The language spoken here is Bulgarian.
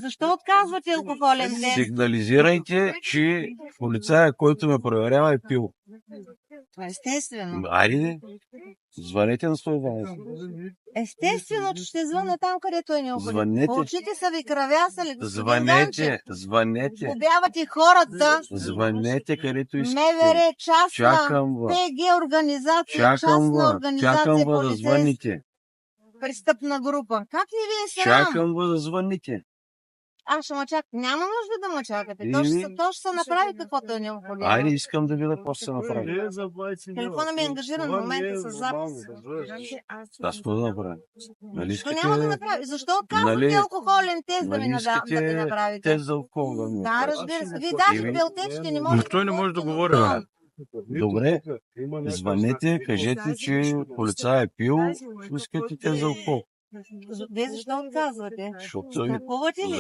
Защо отказвате алкохолен тест? Сигнализирайте, че полицая, който ме проверява, е пил. Естествено. Айде, звънете на 112. Естествено, че ще звънна там, където е необходимо. Звънете. Очите са ви кръвясали, господин Данчев. Звънете. Обявате хората. Звънете, където искате. МВР, частна, Чакам ви. ПГ организация, Чакам частна ви. организация, Чакам ви да полицейска звъните. престъпна група. Как ли ви е срам? Чакам ви да звъните. Аз ще ме чакам. Няма нужда да ме чакате. То ще се направи каквото е необходимо. Айде, искам да видя какво ще се направи. Телефона ми е ангажиран в момента с запис. Аз какво да направя? Нали Защо искате... няма да направи? Защо отказвате Нали- алкохолен тест да ми Нали да ви искате направите? тест за алкохол да ми Да, направите? разбира се. Вие даже белтечки не можете. Той не може да говори, бе. Добре, звънете, кажете, че полицай е пил, искате тест за алкохол. Вие защо отказвате? Защото Страхувате ли?